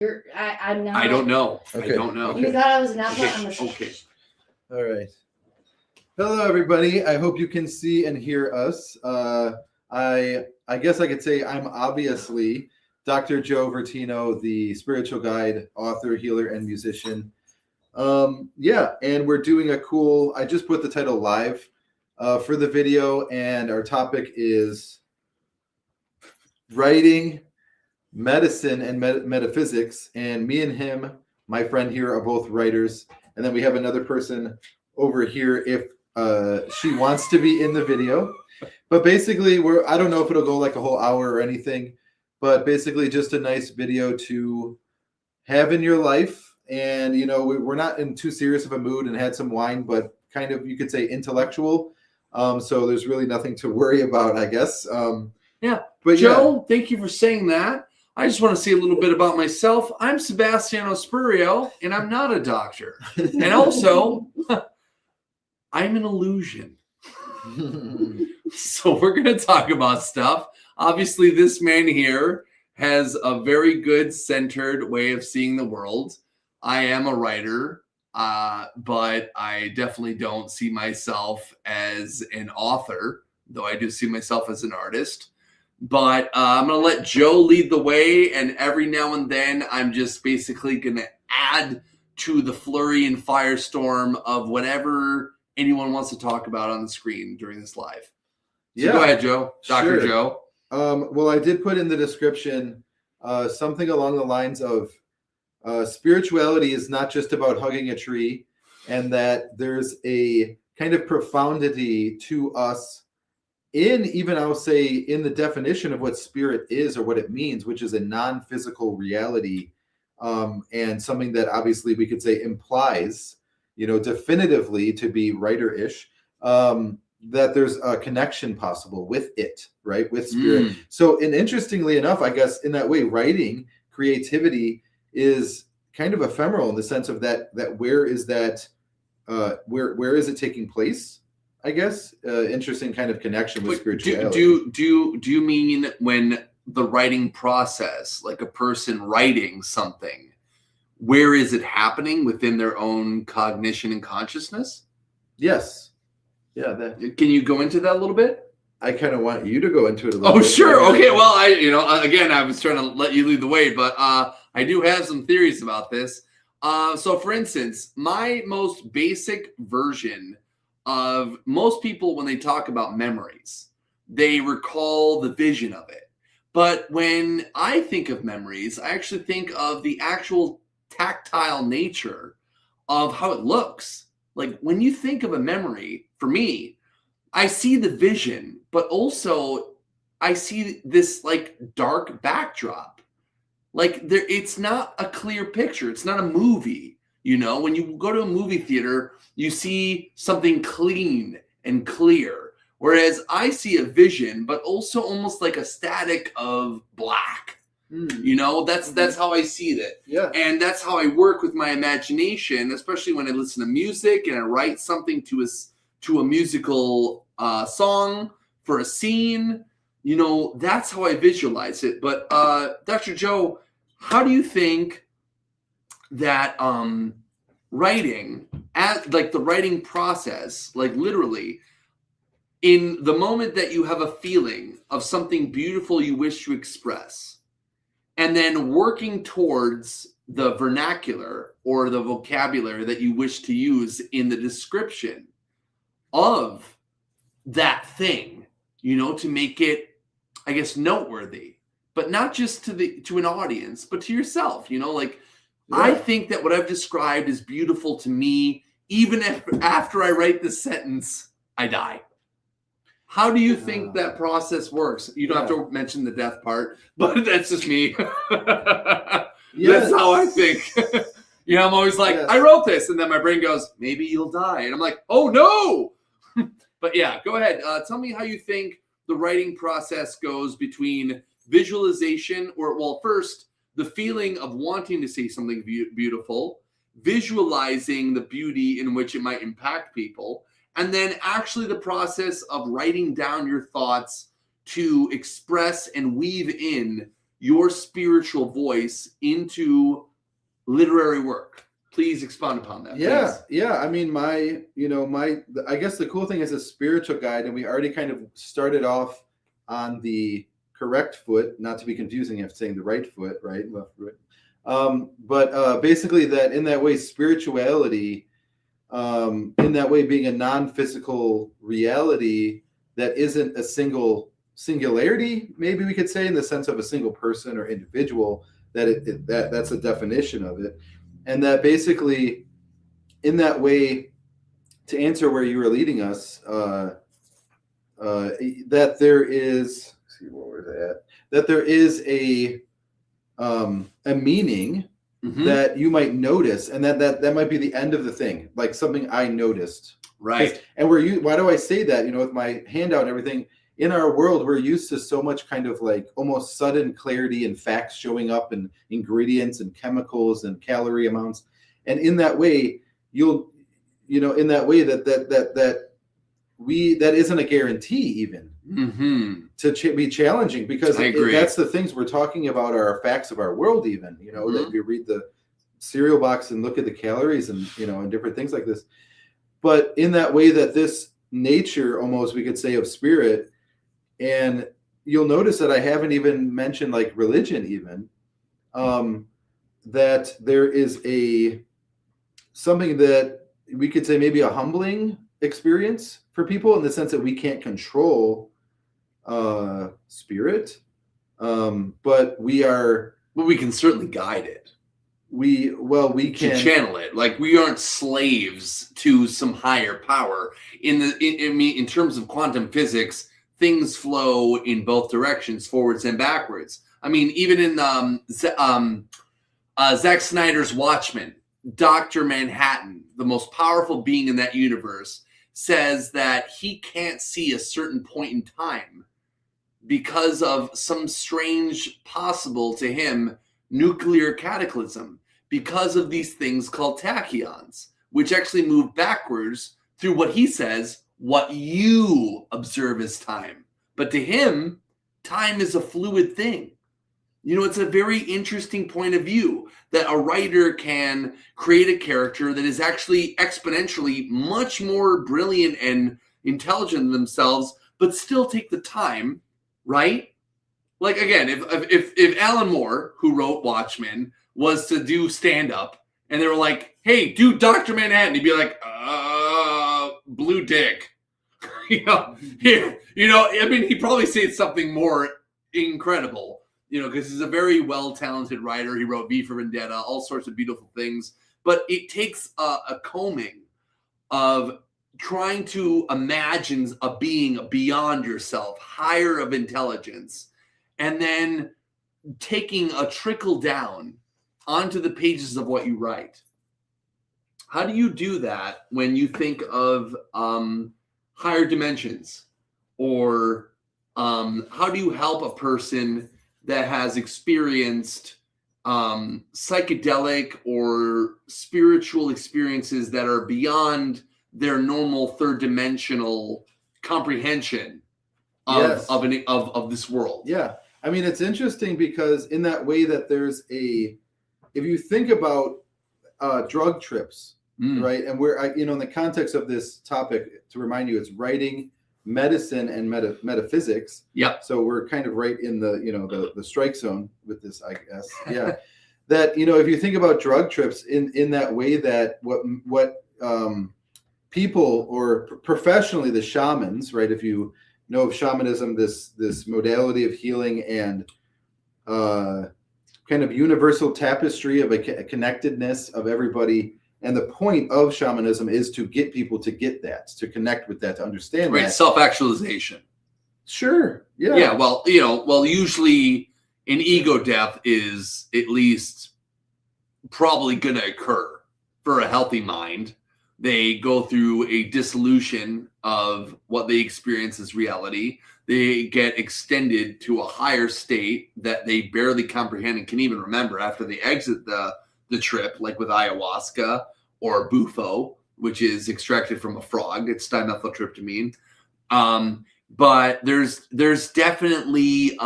I'm not. I don't know. Okay. I don't know. You thought I was an alpha? Okay. I'm a Okay. All right. Hello, everybody. I hope you can see and hear us. I guess I could say I'm obviously Dr. Joe Vertino, the spiritual guide, author, healer, and musician. Yeah, and we're doing a cool. I just put the title live for the video, and our topic is writing, medicine, and metaphysics. And me and him, my friend here, are both writers. And then we have another person over here if she wants to be in the video. But basically, I don't know if it'll go like a whole hour or anything, but basically just a nice video to have in your life. And, you know, we're not in too serious of a mood and had some wine, but kind of, you could say, intellectual. So there's really nothing to worry about, I guess. Yeah. But Joe, thank you for saying that. I just want to say a little bit about myself. I'm Sebastiano Spurio, and I'm not a doctor. And also, I'm an illusion. So we're going to talk about stuff. Obviously, this man here has a very good centered way of seeing the world. I am a writer, but I definitely don't see myself as an author, though I do see myself as an artist. But I'm going to let Joe lead the way, and every now and then I'm just basically going to add to the flurry and firestorm of whatever anyone wants to talk about on the screen during this live. So go ahead, Joe. Dr. Sure. Joe. Well, I did put in the description something along the lines of spirituality is not just about hugging a tree, and that there's a kind of profundity to us in, even I'll say, in the definition of what spirit is or what it means, which is a non-physical reality, and something that obviously we could say implies, you know, definitively to be writer-ish, that there's a connection possible with it, right? With spirit. So, and interestingly enough, I guess in that way, writing, creativity is kind of ephemeral in the sense of that where is that, where is it taking place? I guess interesting kind of connection with spirituality. Do you mean when the writing process, like a person writing something, where is it happening within their own cognition and consciousness? Yes. Yeah. Can you go into that a little bit? I kind of want you to go into it a little bit. Oh, sure. Okay. Well, again, I was trying to let you lead the way, but I do have some theories about this. So, for instance, my most basic version of most people, when they talk about memories, they recall the vision of it. But when I think of memories, I actually think of the actual tactile nature of how it looks. Like when you think of a memory, for me, I see the vision, but also I see this like dark backdrop. Like it's not a clear picture. It's not a movie. You know, when you go to a movie theater, you see something clean and clear. Whereas I see a vision, but also almost like a static of black. You know, that's how I see it. Yeah. And that's how I work with my imagination, especially when I listen to music and I write something to a musical song for a scene. You know, that's how I visualize it. But Dr. Joe, how do you think that writing, like the writing process, like literally, in the moment that you have a feeling of something beautiful you wish to express, and then working towards the vernacular or the vocabulary that you wish to use in the description of that thing, you know, to make it, I guess, noteworthy, but not just to an audience, but to yourself, you know, like, yeah. I think that what I've described is beautiful to me, even if after I write this sentence, I die. How do you think that process works? You don't have to mention the death part, but that's just me. That's how I think. You know, I'm always like, I wrote this, and then my brain goes, maybe you'll die. And I'm like, oh no. But yeah, go ahead. Tell me how you think the writing process goes between visualization first, the feeling of wanting to see something beautiful, visualizing the beauty in which it might impact people, and then actually the process of writing down your thoughts to express and weave in your spiritual voice into literary work? Please expound upon that. Yeah, please. yeah. I mean, I guess the cool thing is a spiritual guide, and we already kind of started off on the correct foot, not to be confusing if saying the right foot, right, left foot. But basically, that in that way, spirituality, in that way, being a non-physical reality that isn't a singularity, maybe we could say, in the sense of a single person or individual. That's a definition of it. And that basically, in that way, to answer where you were leading us, that there is, let's see where we're at, that there is a meaning that you might notice, and that might be the end of the thing, like something I noticed. Right. And why do I say that? With my handout and everything, in our world, we're used to so much kind of like almost sudden clarity and facts showing up, and ingredients and chemicals and calorie amounts. And in that way, in that way that isn't a guarantee even to be challenging, because that's the things we're talking about are facts of our world even, that if you read the cereal box and look at the calories and, and different things like this. But in that way that this nature, almost we could say, of spirit, and you'll notice that I haven't even mentioned like religion even, that there is something that we could say maybe a humbling experience for people, in the sense that we can't control spirit, but we can certainly guide it. We can channel it. Like, we aren't slaves to some higher power. In terms of quantum physics, things flow in both directions, forwards and backwards. I mean, even in Zack Snyder's Watchmen, Dr. Manhattan, the most powerful being in that universe, says that he can't see a certain point in time because of some strange, possible to him, nuclear cataclysm, because of these things called tachyons, which actually move backwards through what he says, what you observe as time. But to him, time is a fluid thing. It's a very interesting point of view that a writer can create a character that is actually exponentially much more brilliant and intelligent than themselves, but still take the time, right? Like, again, if Alan Moore, who wrote Watchmen, was to do stand-up, and they were like, hey, do Dr. Manhattan, he'd be like, blue dick. I mean, he'd probably say something more incredible, because he's a very well-talented writer. He wrote V for Vendetta, all sorts of beautiful things. But it takes a combing of trying to imagine a being beyond yourself, higher of intelligence, and then taking a trickle down onto the pages of what you write. How do you do that when you think of higher dimensions? Or how do you help a person that has experienced psychedelic or spiritual experiences that are beyond their normal third dimensional comprehension of this world? Yeah. I mean, it's interesting because in that way that there's if you think about drug trips, right? And we're, in the context of this topic, to remind you, it's writing, medicine, and metaphysics. Yep. So we're kind of right in the the strike zone with this, I guess. Yeah. That, if you think about drug trips in that way, that what people, or professionally the shamans, right? If you know of shamanism, this modality of healing and kind of universal tapestry of a connectedness of everybody. And the point of shamanism is to get people to get that, to connect with that, to understand that. Self-actualization. Sure. Yeah. Yeah. Well, usually an ego death is at least probably going to occur for a healthy mind. They go through a dissolution of what they experience as reality. They get extended to a higher state that they barely comprehend and can even remember after they exit the trip, like with ayahuasca or bufo, which is extracted from a frog. It's dimethyltryptamine. But there's definitely,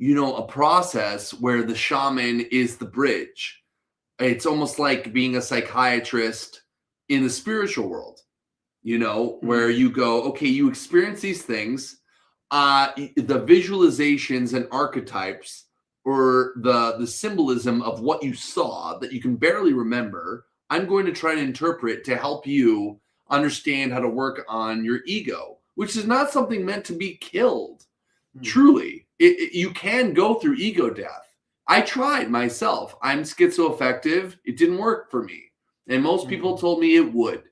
a process where the shaman is the bridge. It's almost like being a psychiatrist in the spiritual world, where you go, okay, you experience these things, the visualizations and archetypes, or the symbolism of what you saw that you can barely remember, I'm going to try to interpret to help you understand how to work on your ego, which is not something meant to be killed. Truly, you can go through ego death. I tried myself. I'm schizoaffective. It didn't work for me. And most people told me it would,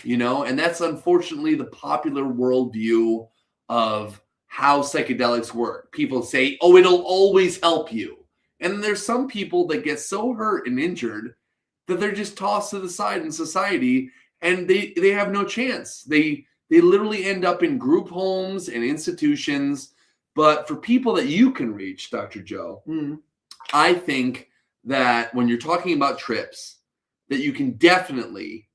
and that's unfortunately the popular worldview of how psychedelics work. People say, oh, it'll always help you. And there's some people that get so hurt and injured that they're just tossed to the side in society, and they have no chance. They literally end up in group homes and institutions. But for people that you can reach, Dr. Joe, I think that when you're talking about trips, that you can definitely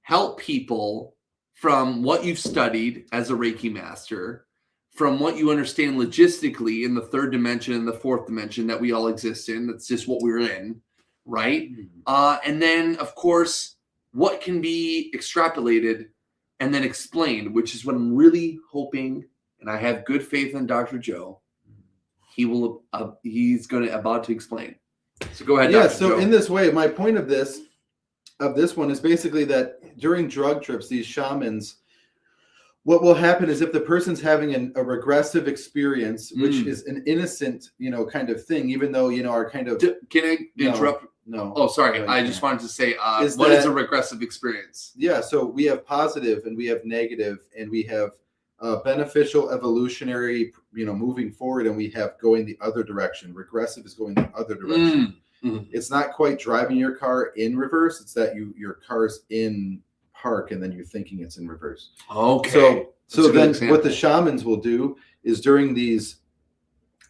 help people from what you've studied as a Reiki master, from what you understand logistically in the third dimension and the fourth dimension that we all exist in. That's just what we're in, right? And then, of course, what can be extrapolated and then explained, which is what I'm really hoping, and I have good faith in Dr. Joe, he's about to explain. So go ahead, Yeah, Dr. so Joe. in this way, my point of this one is basically that during drug trips, these shamans, what will happen is if the person's having a regressive experience, which is an innocent, kind of thing, even though, are kind of... Can I interrupt? No. Oh, sorry. No, I just wanted to say, is what is a regressive experience? Yeah, so we have positive and we have negative, and we have beneficial, evolutionary, moving forward, and we have going the other direction. Regressive is going the other direction. It's not quite driving your car in reverse. It's that your car's in park and then you're thinking it's in reverse. Okay. So then what the shamans will do is during these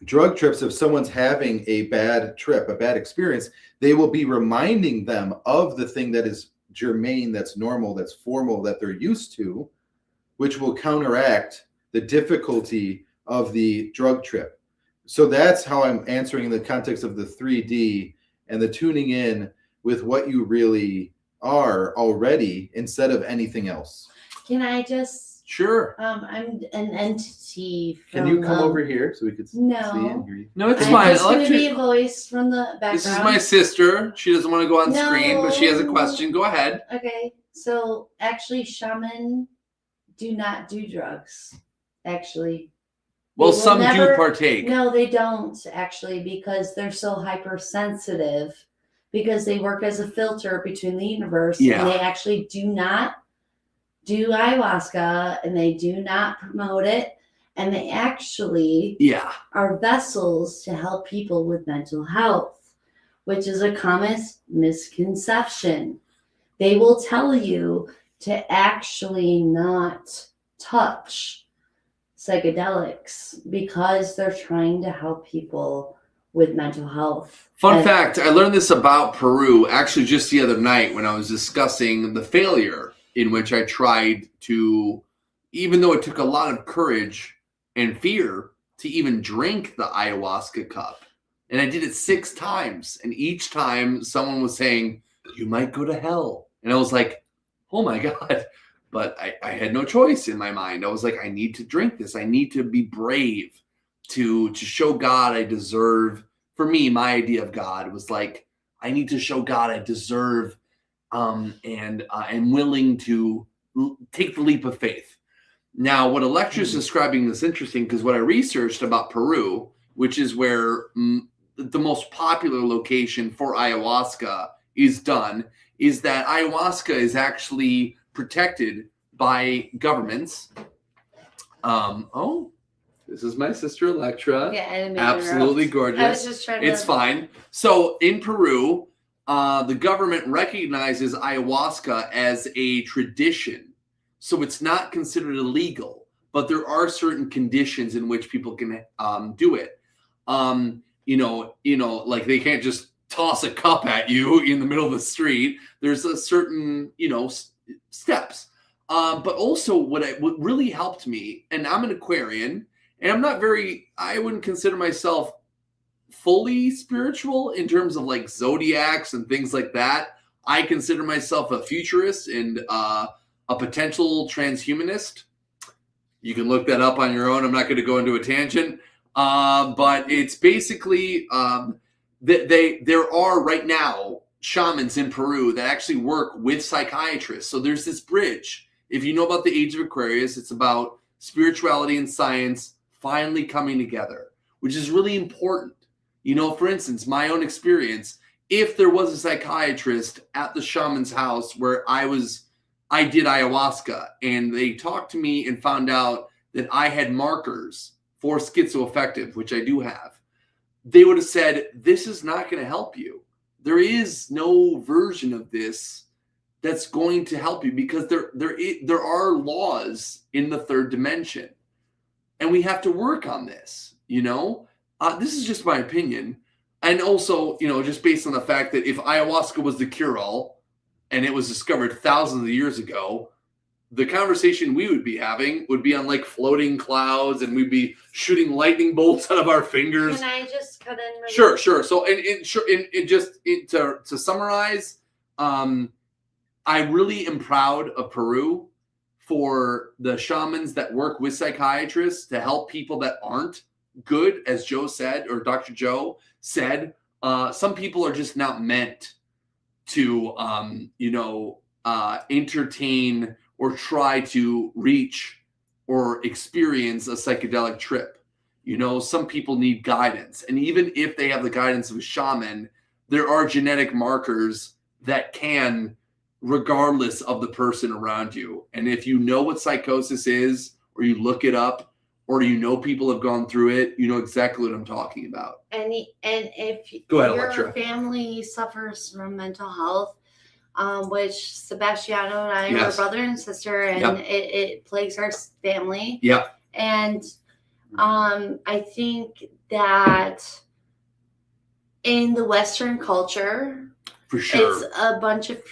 drug trips, if someone's having a bad trip, a bad experience, they will be reminding them of the thing that is germane, that's normal, that's formal, that they're used to, which will counteract the difficulty of the drug trip. So that's how I'm answering in the context of the 3D and the tuning in with what you really are already instead of anything else. Can I just... Sure. I'm an entity from... Can you come over here so we could see and hear you? No, it's I'm fine. just going to be a voice from the background. This is my sister. She doesn't want to go on screen, but she has a question. Go ahead. Okay. So actually, shaman do not do drugs. Actually. Well, some do partake. No, they don't actually, because they're so hypersensitive, because they work as a filter between the universe. Yeah. And they actually do not do ayahuasca, and they do not promote it. And they actually are vessels to help people with mental health, which is a common misconception. They will tell you to actually not touch psychedelics because they're trying to help people with mental health. Fun fact, I learned this about Peru actually just the other night when I was discussing the failure in which I tried to, even though it took a lot of courage and fear to even drink the ayahuasca cup. And I did it 6 times. And each time someone was saying, you might go to hell. And I was like, oh my God. But I had no choice in my mind. I was like, I need to drink this. I need to be brave to show God I deserve. For me, my idea of God was like, I need to show God I deserve and I'm willing to take the leap of faith. Now, what Electra is describing is interesting because what I researched about Peru, which is where the most popular location for ayahuasca is done, is that ayahuasca is actually protected by governments. This is my sister Electra. Yeah, I didn't mean to absolutely interrupt. gorgeous. I was just trying to... It's fine. So in Peru, the government recognizes ayahuasca as a tradition. So it's not considered illegal, but there are certain conditions in which people can do it. Like they can't just toss a cup at you in the middle of the street. There's a certain, steps. But also what really helped me, and I'm an Aquarian, And I wouldn't consider myself fully spiritual in terms of like zodiacs and things like that. I consider myself a futurist and a potential transhumanist. You can look that up on your own. I'm not going to go into a tangent. But it's basically there are right now shamans in Peru that actually work with psychiatrists. So there's this bridge. If you know about the Age of Aquarius, it's about spirituality and science finally coming together, which is really important. You know, for instance, my own experience, if there was a psychiatrist at the shaman's house where I did ayahuasca and they talked to me and found out that I had markers for schizoaffective, which I do have, they would have said, this is not going to help you. There is no version of this that's going to help you because there are laws in the third dimension. And we have to work on this, you know? This is just my opinion. And also, you know, just based on the fact that if ayahuasca was the cure-all and it was discovered thousands of years ago, the conversation we would be having would be on like floating clouds and we'd be shooting lightning bolts out of our fingers. Can I just cut in? Really Sure. So, to summarize, I really am proud of Peru for the shamans that work with psychiatrists to help people that aren't good, as Joe said, or Dr. Joe said. Some people are just not meant to, entertain or try to reach or experience a psychedelic trip. You know, some people need guidance. And even if they have the guidance of a shaman, there are genetic markers that can, regardless of the person around you. And if you know what psychosis is, or you look it up, or you know people have gone through it, you know exactly what I'm talking about. And if Go ahead, your Electra. family suffers from mental health, which Sebastiano and I are brother and sister, and it plagues our family. Yeah. And I think that in the Western culture, for sure, it's a bunch of,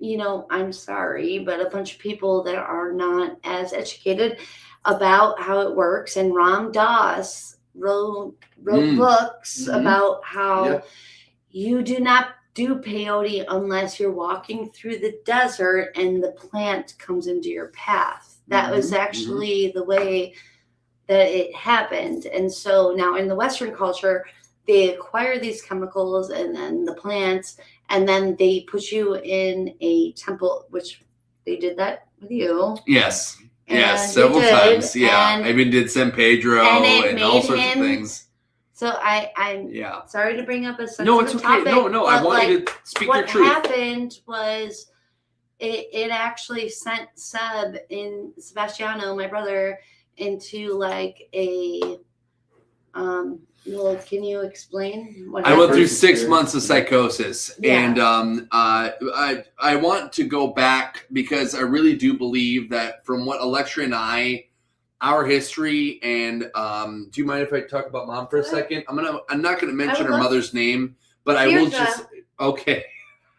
you know, I'm sorry, but a bunch of people that are not as educated about how it works. And Ram Dass wrote books about how you do not do peyote unless you're walking through the desert and the plant comes into your path. That was actually the way that it happened. And so now in the Western culture, they acquire these chemicals and then the plants, and then they put you in a temple, which they did that with you. Yes. Yes, several times. Yeah, I even did San Pedro and all sorts of things. So I'm sorry to bring up a sensitive No, it's okay. topic. No, I want you to speak your truth. What happened was it actually sent Sebastiano, my brother, into like a well, can you explain what happened? I went through 6 months of psychosis, and I want to go back because I really do believe that from what Electra and our history, and do you mind if I talk about Mom for a second? I'm not gonna mention her mother's name, but I will just. Okay,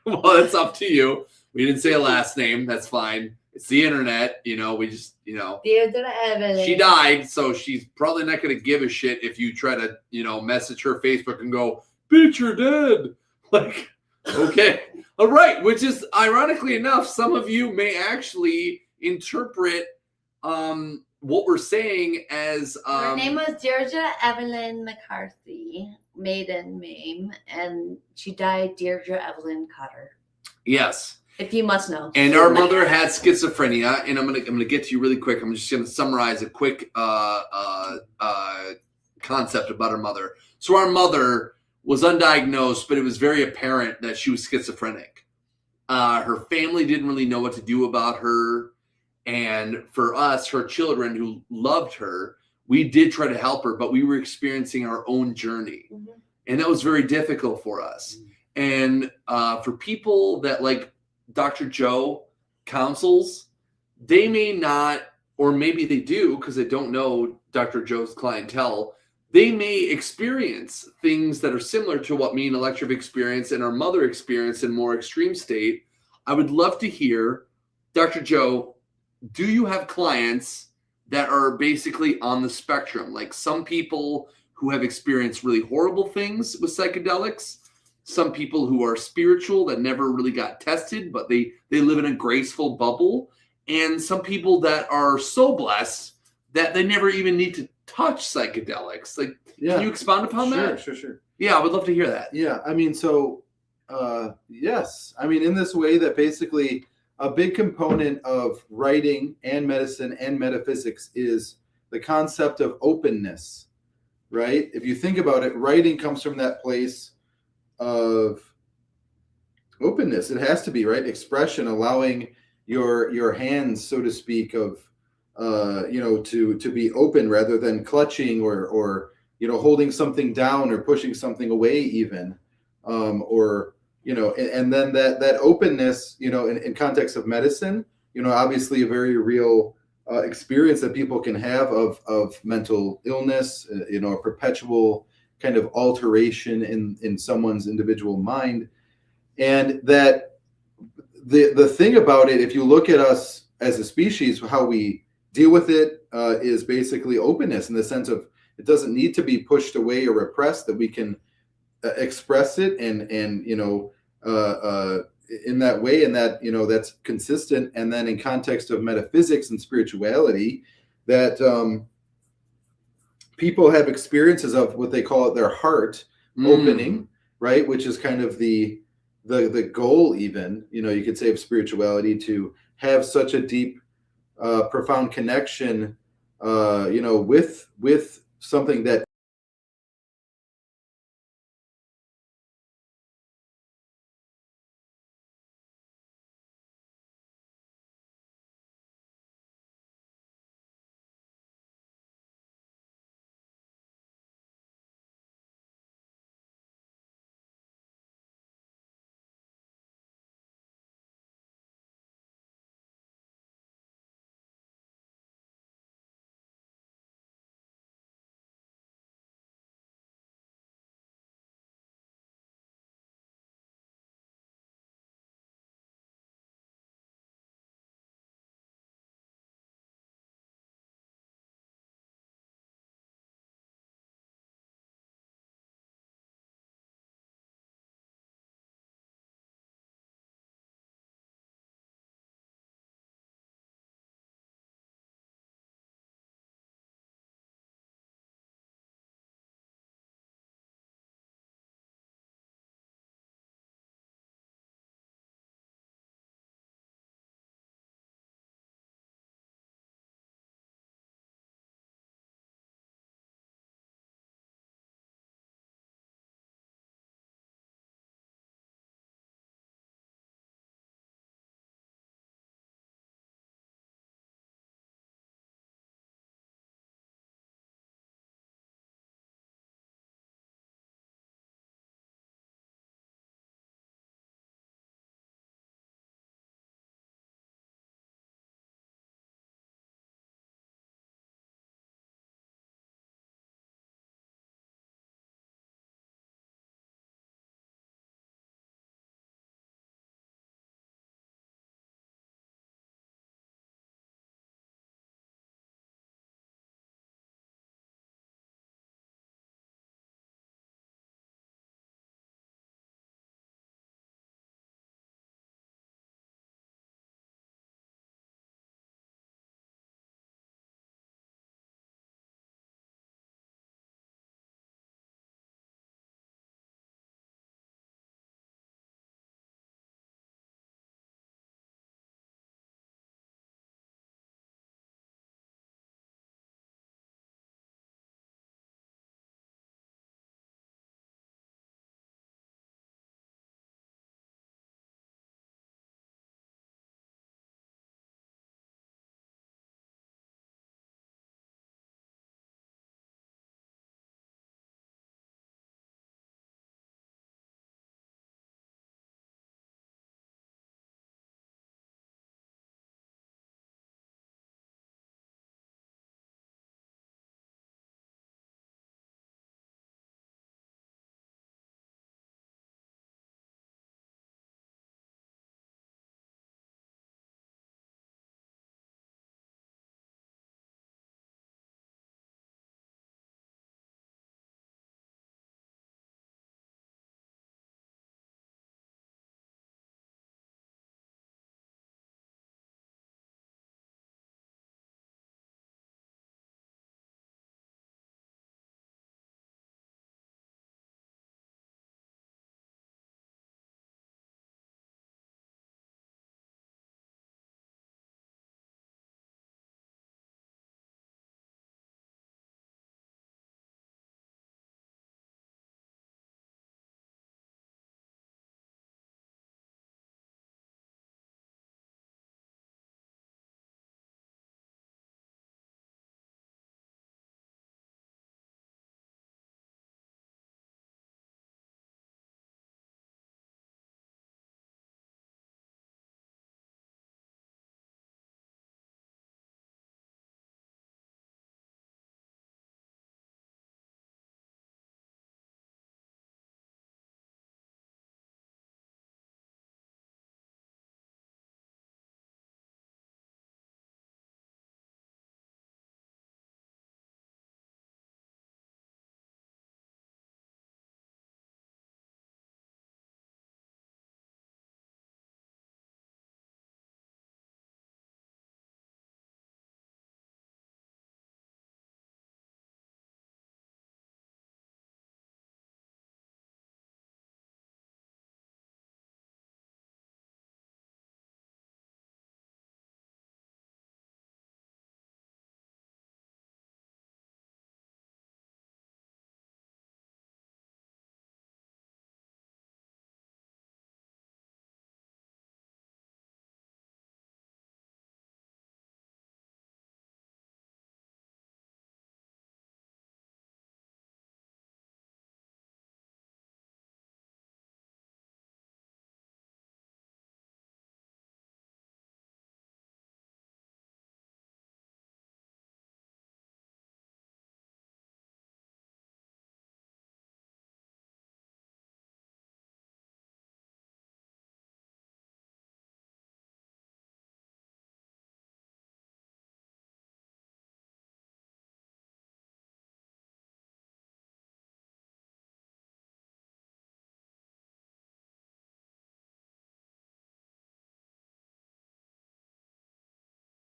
well, it's up to you. We didn't say a last name. That's fine. It's the internet, you know. We just, you know. She died, so she's probably not going to give a shit if you try to, you know, message her Facebook and go, "Bitch, you're dead." Like, okay, all right. Which is, ironically enough, some of you may actually interpret what we're saying as. Her name was Deirdre Evelyn McCarthy, maiden name, and she died Deirdre Evelyn Cutter. Yes. If you must know. And our mother had schizophrenia, and I'm gonna get to you really quick. I'm just gonna summarize a quick concept about our mother. So our mother was undiagnosed, but it was very apparent that she was schizophrenic. Her family didn't really know what to do about her, and for us, her children who loved her, we did try to help her, but we were experiencing our own journey, and that was very difficult for us. And for people that like Dr. Joe counsels, they may not, or maybe they do because they don't know Dr. Joe's clientele, they may experience things that are similar to what me and Electra experienced and our mother experienced in more extreme state. I would love to hear, Dr. Joe, do you have clients that are basically on the spectrum. Like some people who have experienced really horrible things with psychedelics, some people who are spiritual that never really got tested, but they live in a graceful bubble, and some people that are so blessed that they never even need to touch psychedelics. Like, can you expound upon that? Sure. Yeah, I would love to hear that. Yeah, I mean, so yes, I mean, in this way that basically a big component of writing and medicine and metaphysics is the concept of openness, right? If you think about it, writing comes from that place of openness. It has to be, right? Expression, allowing your hands, so to speak, of to be open rather than clutching or holding something down or pushing something away even, and then that openness, in context of medicine, obviously a very real experience that people can have of mental illness, a perpetual kind of alteration in someone's individual mind. And that the thing about it, if you look at us as a species, how we deal with it is basically openness, in the sense of it doesn't need to be pushed away or repressed, that we can express it and in that way, and that that's consistent. And then in context of metaphysics and spirituality, that people have experiences of what they call it their heart opening, right? Which is kind of the goal, even, you could say, of spirituality, to have such a deep, profound connection, with something that